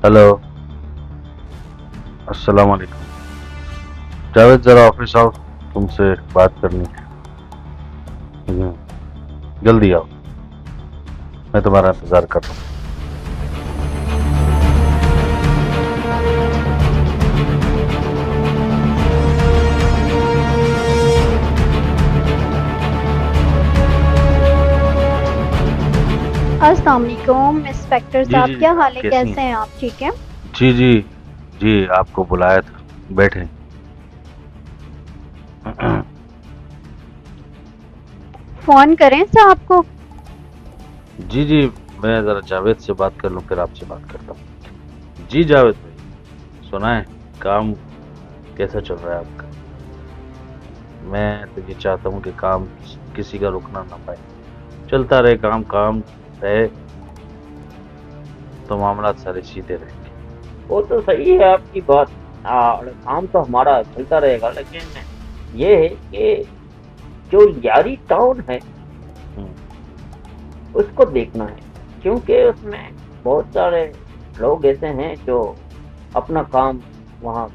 Hello, अस्सलाम वालेकुम। जावेद ज़रा ऑफिस आओ, तुमसे बात करनी है। जल्दी आओ, मैं तुम्हारा इंतज़ार कर रहा हूँ। अस्सलाम वालेकुम इंस्पेक्टर जी साहब, जी जी, क्या हाल है? कैसी कैसे हैं? हैं आप? ठीक है। जी जी जी, आपको बुलाया था, बैठे। फोन करें साहब को? जी जी, मैं ज़रा जावेद से बात कर लूँ, फिर आपसे बात करता हूँ। जी जावेद भाई, सुनाएं, काम कैसा चल रहा है आपका? मैं तो ये चाहता हूँ कि काम किसी का रुकना ना पाए, चलता रहे काम, काम रहे तो मामला सारे सीधे रहेंगे। वो तो सही है आपकी बात। काम तो हमारा चलता रहेगा, लेकिन ये है कि जो यारी टाउन है हम्म, उसको देखना है, क्योंकि उसमें बहुत सारे लोग ऐसे हैं जो अपना काम वहाँ।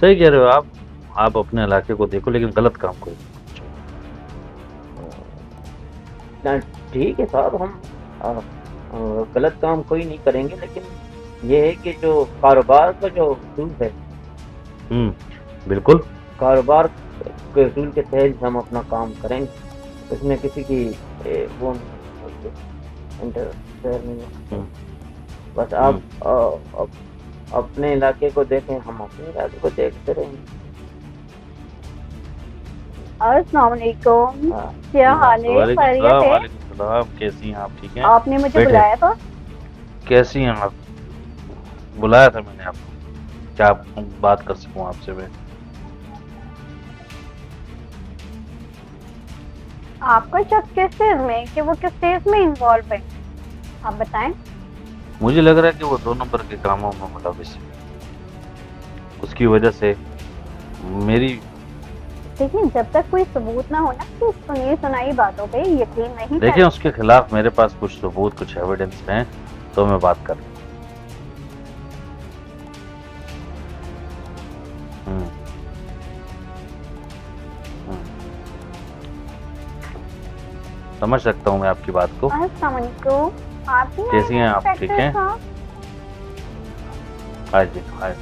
सही कह रहे हो आप अपने इलाके को देखो, लेकिन गलत काम को ना, ठीक है साहब, हम गलत काम कोई नहीं करेंगे, लेकिन ये है कि जो कारोबार का जो उसूल है, बिल्कुल। कारोबार के उसूल के तहत हम अपना काम करेंगे। उसमें किसी की वो इंटरफेयर नहीं है। हम्म, बस आप अपने इलाके को देखें, हम अपने इलाके को देखते रहेंगे। अस्सलाम वालेकुम, हाँ, क्या हाल है? वालेकुम खैरियत सलाम, है? वालेकुम सलाम, कैसी हैं आप? ठीक हैं? आपने मुझे बैठे। बुलाया था? कैसी हैं आप? बुलाया था मैंने आपको, क्या आप बात कर सकूं आपसे मैं? आपका शक किस चीज में, कि वो किस चीज में इन्वॉल्व है, आप बताएं। मुझे लग रहा है कि वो 2 नंबर के कामों में मुलविस है, उसकी वजह से मेरी। देखिए, जब तक कोई सबूत ना हो ना, तो सुनी सुनाई बातों पे यकीन नहीं देखिए, करें। उसके खिलाफ मेरे पास कुछ सबूत, कुछ एविडेंस हैं, तो मैं बात कर। हम्म, हम्म, समझ सकता हूँ मैं आपकी बात को। अस्सलाम वालेकुम, आप ही कैसी हैं आप? ठीक हैं? साहब? आज जी आज।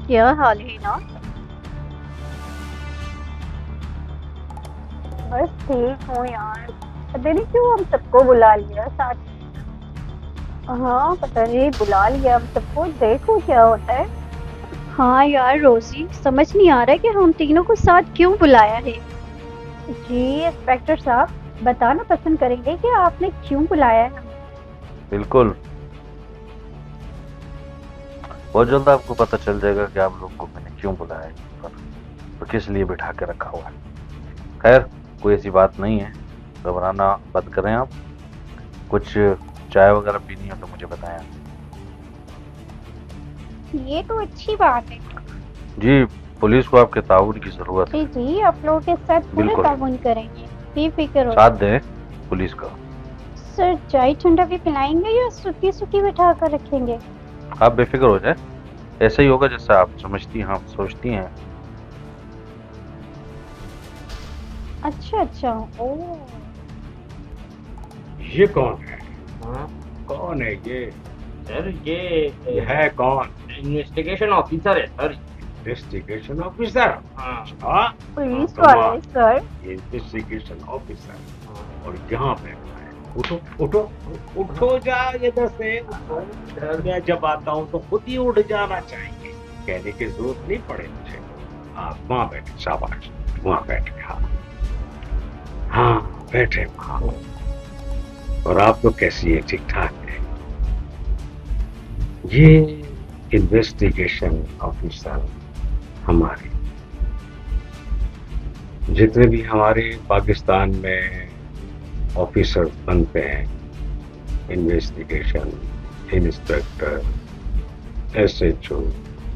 क्या हाल है ना? बस ठीक हूँ यार। पता नहीं क्यों हम सबको बुला लिया साथ। हाँ, पता नहीं बुला लिया हम सबको, देखो क्या होता है। हाँ यार रोजी, समझ नहीं आ रहा है कि हम तीनों को साथ क्यों बुलाया है। जी इंस्पेक्टर साहब, बताना पसंद करेंगे कि आपने क्यों बुलाया है? बिल्कुल, बहुत जल्द आपको पता चल जाएगा कि आप लोग को मैंने क्यों बुलाया है और किस लिए बिठा के रखा हुआ है। खैर, कोई ऐसी बात नहीं है, घबराना बंद करें आप। कुछ चाय वगैरह पीनी हो तो मुझे बताएं। ये तो अच्छी बात है। जी, पुलिस को आपके ताउन की जरूरत है। जी जी, आप लोगों के साथ पूरे बिल्कुल। ताउन करेंगे, बेफिक्र हो। साथ दें पुलिस का। सर, चाय ठंडा भी पिलाएंगे या सूखी सूखी बिठा कर रखेंगे? आप बेफिक्र हो जाए, ऐसा ही होगा जैसा आप समझती हैं, आप सोचती हैं। अच्छा अच्छा, ओ ये कौन है? हाँ कौन है ये? सर, ये है कौन? इन्वेस्टिगेशन ऑफिसर है सर। Investigation officer? हाँ हाँ, पुलिस तो वाले सर। ये इन्वेस्टिगेशन ऑफिसर और यहाँ बैठा है। उठो उठो उठो, जा इधर से उठो। मैं जब आता हूँ तो खुद ही उठ जाना चाहिए, कहने की जरूरत नहीं पड़े मुझे। आप वहाँ बैठे, शाबाश, वहाँ बैठे। हाँ हाँ, बैठे वहाँ। और आप लोग कैसी है? ठीक ठाक है? ये इन्वेस्टिगेशन ऑफिसर हमारे, जितने भी हमारे पाकिस्तान में ऑफिसर बनते हैं, इन्वेस्टिगेशन इंस्पेक्टर, SHO,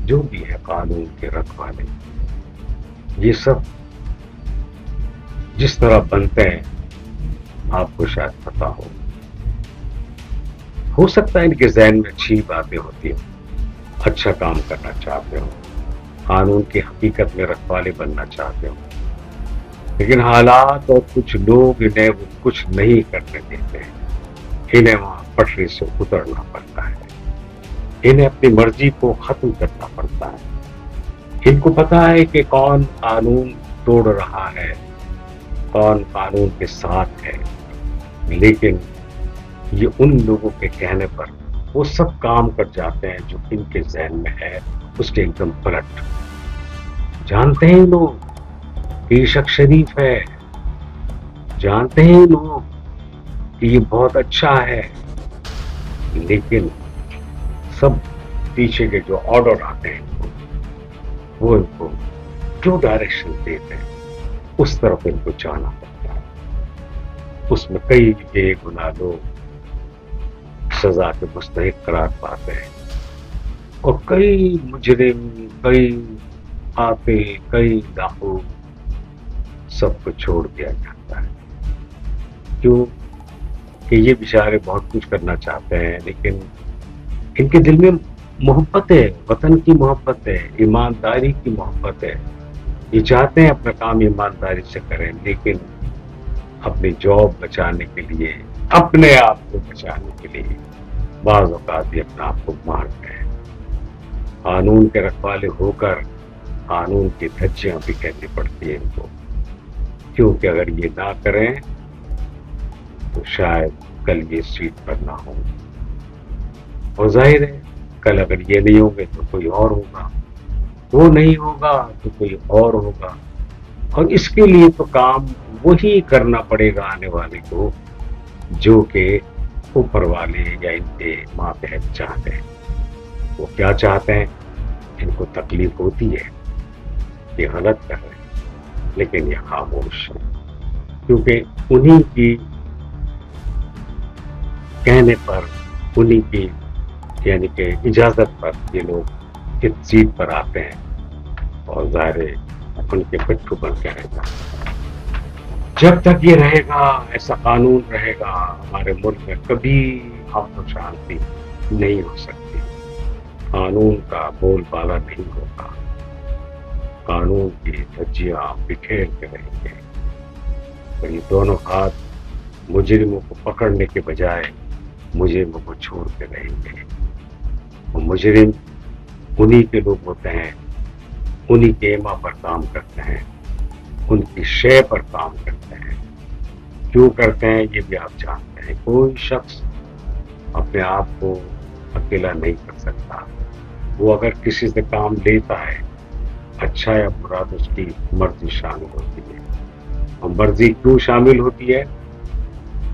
जो भी है कानून के रखवाले, ये सब जिस तरह बनते हैं आपको शायद पता हो सकता है इनके जहन में अच्छी बातें होती हो, अच्छा काम करना चाहते हो, कानून की हकीकत में रखवाले बनना चाहते हो, लेकिन हालात और कुछ लोग इन्हें वो कुछ नहीं करने देते हैं। इन्हें वहां पटरी से उतरना पड़ता है, इन्हें अपनी मर्जी को खत्म करना पड़ता है। इनको पता है कि कौन कानून तोड़ रहा है, कौन कानून के साथ है, लेकिन ये उन लोगों के कहने पर वो सब काम कर जाते हैं जो इनके जहन में है उसके एकदम पलट। जानते हैं लोग कि ये शख्स शरीफ है, जानते हैं लोग कि ये बहुत अच्छा है, लेकिन सब पीछे के जो ऑर्डर आते हैं वो इनको जो डायरेक्शन देते हैं उस तरफ इनको जाना पड़ता है। उसमें कई बेगुनाह लोग सजा के मुस्तहिक करार पाते हैं और कई मुजरिम, कई आते, कई डाकू सबको छोड़ दिया जाता है। क्यों कि ये बेचारे बहुत कुछ करना चाहते हैं, लेकिन इनके दिल में मोहब्बत है, वतन की मोहब्बत है, ईमानदारी की मोहब्बत है। ये चाहते हैं अपना काम ईमानदारी से करें, लेकिन अपनी जॉब बचाने के लिए, अपने आप को बचाने के लिए बाज़ औक़ात ये अपने आप को मारते हैं। कानून के रखवाले होकर कानून की धज्जियां भी कहनी पड़ती है इनको, क्योंकि अगर ये ना करें तो शायद कल ये सीट पर ना हो। और जाहिर है कल अगर ये नहीं होंगे तो कोई और होगा, वो नहीं होगा तो कोई और होगा, और इसके लिए तो काम वही करना पड़ेगा आने वाले को जो कि ऊपर वाले या इनके मातहत चाहते हैं। वो क्या चाहते हैं? इनको तकलीफ होती है, ये गलत कर रहे हैं, लेकिन ये खामोश है, क्योंकि उन्हीं की कहने पर, उन्हीं की यानी कि इजाजत पर ये लोग इस सीट पर आते हैं और ज़ाहिर उनके पिट्ठू बन के रहता है। जब तक ये रहेगा, ऐसा कानून रहेगा, हमारे मुल्क में कभी अमन और शांति नहीं हो सकती। कानून का बोलबाला नहीं होगा, कानून की धज्जियां बिखेर के रहेंगे, और ये दोनों हाथ मुजरिमों को पकड़ने के बजाय मुजरिमों को छोड़ते रहेंगे। और मुजरिम उन्हीं के लोग होते हैं, उन्हीं के एमा पर काम करते हैं, उनकी शय पर काम करते हैं। क्यों करते हैं ये भी आप जानते हैं। कोई शख्स अपने आप को अकेला नहीं कर सकता। वो अगर किसी से काम लेता है, अच्छा या बुरा, तो उसकी मर्जी शामिल होती है। और मर्जी क्यों शामिल होती है?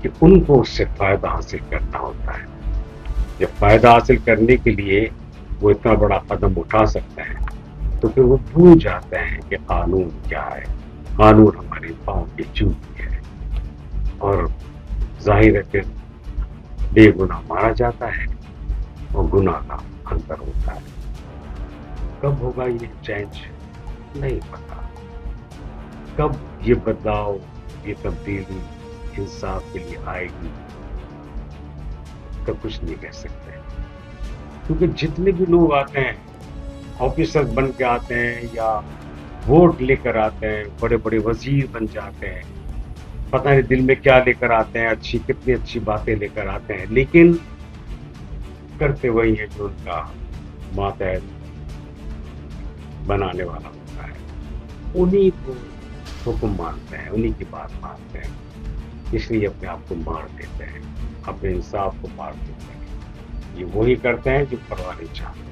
कि उनको उससे फायदा हासिल करना होता है। जब फायदा हासिल करने के लिए वो इतना बड़ा कदम उठा सकते हैं, तो फिर वो भूल जाते हैं कि कानून क्या है। कानून हमारे पाँव की जूती है, और जाहिर है फिर बेगुनाह मारा जाता है और गुनाह का अंतर होता है। कब होगा ये चेंज नहीं पता, कब ये बदलाव, ये तब्दीली इंसाफ के लिए आएगी कब कुछ नहीं कह सकते। क्योंकि जितने भी लोग आते हैं, ऑफिसर बन के आते हैं या वोट लेकर आते हैं, बड़े बड़े वजीर बन जाते हैं, पता नहीं दिल में क्या लेकर आते हैं, कितनी अच्छी बातें लेकर आते हैं, लेकिन करते वही है जो उनका मातहत बनाने वाला होता है। उन्हीं को हुक्म मानते हैं, उन्हीं की बात मानते हैं, इसलिए अपने आप को मार देते हैं, अपने इंसाफ को मार देते हैं। ये वही करते हैं जो परवाह नहीं चाहते।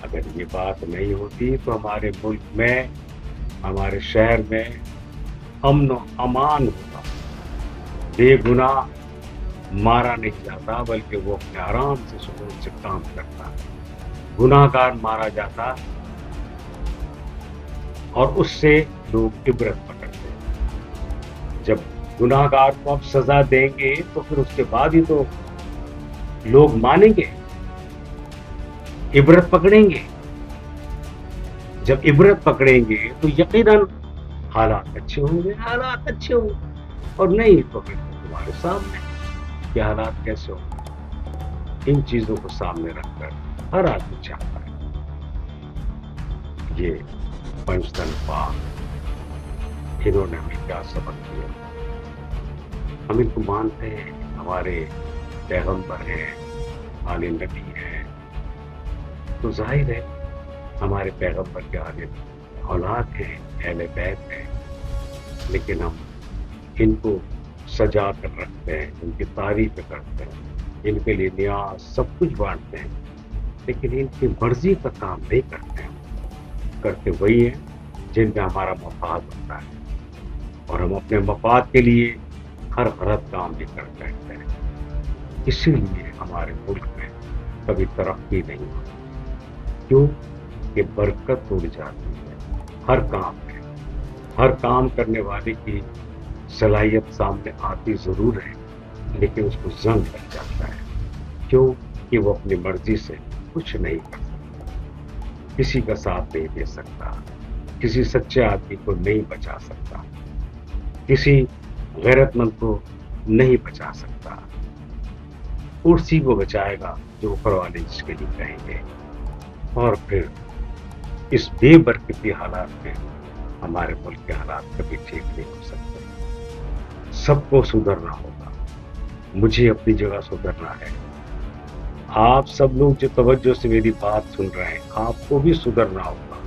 अगर ये बात नहीं होती तो हमारे मुल्क में, हमारे शहर में अमन और अमान होगा। बेगुनाह मारा नहीं जाता, बल्कि वो अपने आराम से सुकून से काम करता। गुनाहगार मारा जाता और उससे लोग इबरत पकड़ते हैं। जब गुनाहगार को आप सजा देंगे तो फिर उसके बाद ही तो लोग मानेंगे, इबरत पकड़ेंगे। जब इबरत पकड़ेंगे तो यकीनन हालात अच्छे होंगे, और नहीं तो फिर हमारे सामने कि हालात कैसे हो। इन चीजों को सामने रखकर हर आदमी चाहता है ये पंचतन पाक इन्होंने हमें क्या सबक दिया। हम इनको मानते हैं, हमारे पैगंबर हैं, आले नबी हैं, तो जाहिर है हमारे पैगंबर के आगे औलाद हैं, अहले बैत हैं, लेकिन हम इनको सजा कर रखते हैं, इनकी तारीफ करते हैं, इनके लिए न्याज सब कुछ बांटते हैं, लेकिन इनकी मर्जी का काम नहीं करते हैं। करते वही हैं जिनमें हमारा मफाद होता है, और हम अपने मफाद के लिए हर गलत काम भी करते रहते हैं। इसीलिए हमारे मुल्क में कभी तरक्की नहीं होती। क्यों? कि बरकत उड़ जाती है हर काम में। हर काम करने वाले की सलाहियत सामने आती जरूर है, लेकिन उसको जंग लग जाता है। क्यों? कि वो अपनी मर्जी से कुछ नहीं कर सकता, किसी का साथ नहीं दे सकता, किसी सच्चे आदमी को नहीं बचा सकता, किसी गैरतमंद को नहीं बचा सकता। उसी को बचाएगा जो ऊपर वाले जिसके लिए कहेंगे। और फिर इस बेबरकती हालात में हमारे मुल्क के हालात कभी ठीक नहीं हो सकते। सबको सुधरना होगा, मुझे अपनी जगह सुधरना है, आप सब लोग जो तवज्जो से मेरी बात सुन रहे हैं, आपको भी सुधरना होगा।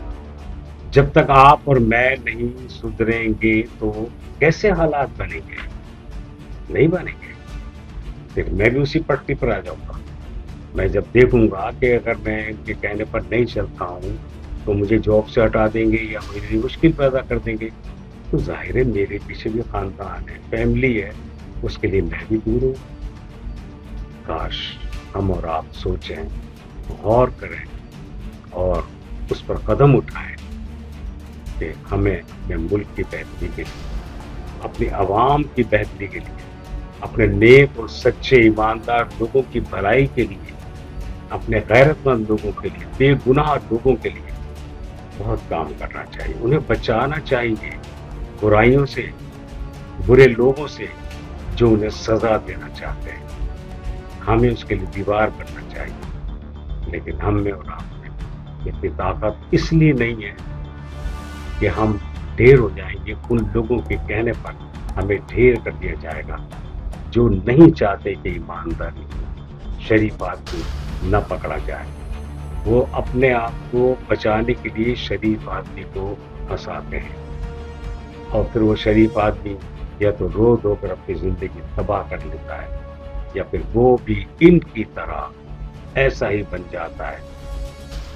जब तक आप और मैं नहीं सुधरेंगे तो कैसे हालात बनेंगे? नहीं बनेंगे। फिर मैं भी उसी पट्टी पर आ जाऊंगा। मैं जब देखूंगा कि अगर मैं इनके कहने पर नहीं चलता हूं तो मुझे जॉब से हटा देंगे या मेरे लिए मुश्किल पैदा कर देंगे, तो जाहिर है मेरे पीछे भी खानदान है, फैमिली है, उसके लिए मैं भी दूर हूँ। काश हम और आप सोचें, गौर करें और उस पर कदम उठाएं कि हमें अपने मुल्क की बेहतरी के लिए, अपनी आवाम की बेहतरी के लिए, अपने नेक और सच्चे ईमानदार लोगों की भलाई के लिए, अपने गैरतमंद लोगों के लिए, बेगुनाह लोगों के लिए बहुत काम करना चाहिए। उन्हें बचाना चाहिए बुराइयों से, बुरे लोगों से जो उन्हें सजा देना चाहते हैं। हमें उसके लिए दीवार बनना चाहिए, लेकिन हम में और आप में इतनी ताकत इसलिए नहीं है कि हम ढेर हो जाएंगे। उन लोगों के कहने पर हमें ढेर कर दिया जाएगा जो नहीं चाहते कि ईमानदारी शरीफ आदमी न पकड़ा जाए। वो अपने आप को बचाने के लिए शरीफ आदमी को फंसाते हैं, और फिर वो शरीफ आदमी या तो रो धो कर अपनी जिंदगी तबाह कर लेता है, या फिर वो भी इनकी तरह ऐसा ही बन जाता है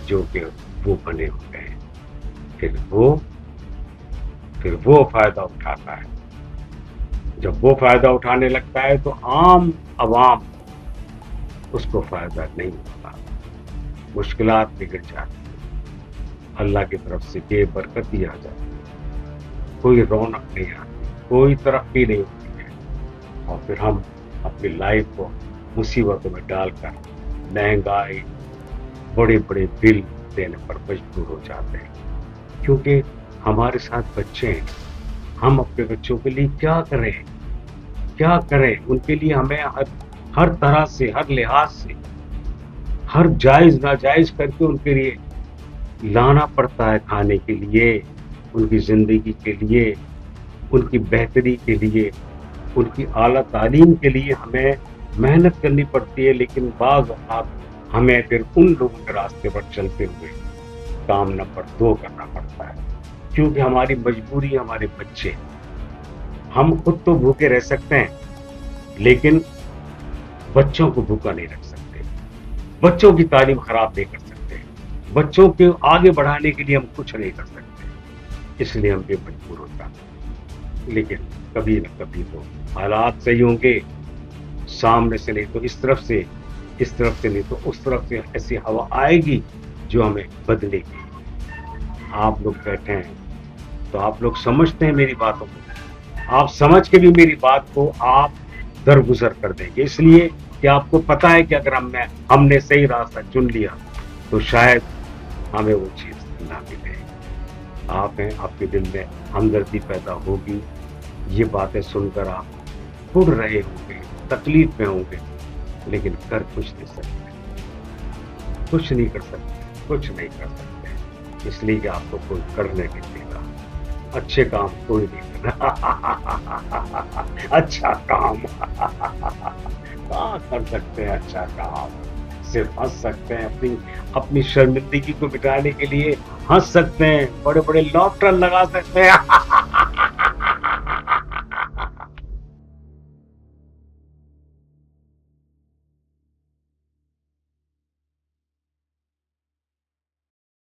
जो कि वो बने हुए हैं। फिर वो फायदा उठाता है। जब वो फायदा उठाने लगता है तो आम अवाम उसको फायदा नहीं होता, मुश्किलात बिगड़ जाती है, अल्लाह की तरफ से बेबरकती आ जाती है, कोई रौनक नहीं आती, कोई तरक्की नहीं होती है, और फिर हम अपनी लाइफ को मुसीबतों में डालकर महंगाई, बड़े बड़े बिल देने पर मजबूर हो जाते हैं। क्योंकि हमारे साथ बच्चे हैं, हम अपने बच्चों के लिए क्या करें? उनके लिए हमें हर तरह से, हर लिहाज से, हर जायज नाजायज करके उनके लिए लाना पड़ता है, खाने के लिए, उनकी जिंदगी के लिए, उनकी बेहतरी के लिए, उनकी आला तालीम के लिए हमें मेहनत करनी पड़ती है। लेकिन बाज़ औक़ात हमें फिर उन लोगों के रास्ते पर चलते हुए काम नंबर 2 करना पड़ता है, क्योंकि हमारी मजबूरी, हमारे बच्चे। हम खुद तो भूखे रह सकते हैं, लेकिन बच्चों को भूखा नहीं रख सकते, बच्चों की तालीम खराब नहीं कर सकते, बच्चों के आगे बढ़ाने के लिए हम कुछ नहीं कर सकते, इसलिए हम भी मजबूर हो जाते हैं। लेकिन कभी न कभी तो हालात सही होंगे, सामने से नहीं तो इस तरफ से नहीं तो उस तरफ से ऐसी हवा आएगी जो हमें बदलेगी। आप लोग बैठे हैं तो आप लोग समझते हैं मेरी बातों को, आप समझ के भी मेरी बात को आप दरगुजर कर देंगे, इसलिए कि आपको पता है कि अगर हमने सही रास्ता चुन लिया तो शायद हमें वो चीज़ ना मिले। आप हैं, आपके दिल में हमदर्दी पैदा होगी, ये बातें सुनकर आप कुड़ रहे होंगे, तकलीफ में होंगे, लेकिन कर कुछ नहीं सकते, कुछ नहीं कर सकते, कुछ नहीं कर सकते, इसलिए कि आपको कोई करने नहीं देगा, अच्छे काम कोई नहीं करना। अच्छा काम कहाँ कर सकते हैं अच्छा काम, सिर्फ हंस सकते हैं, अपनी अपनी शर्मिंदगी को मिटाने के लिए हंस सकते हैं, बड़े बड़े लॉफ्टर लगा सकते हैं।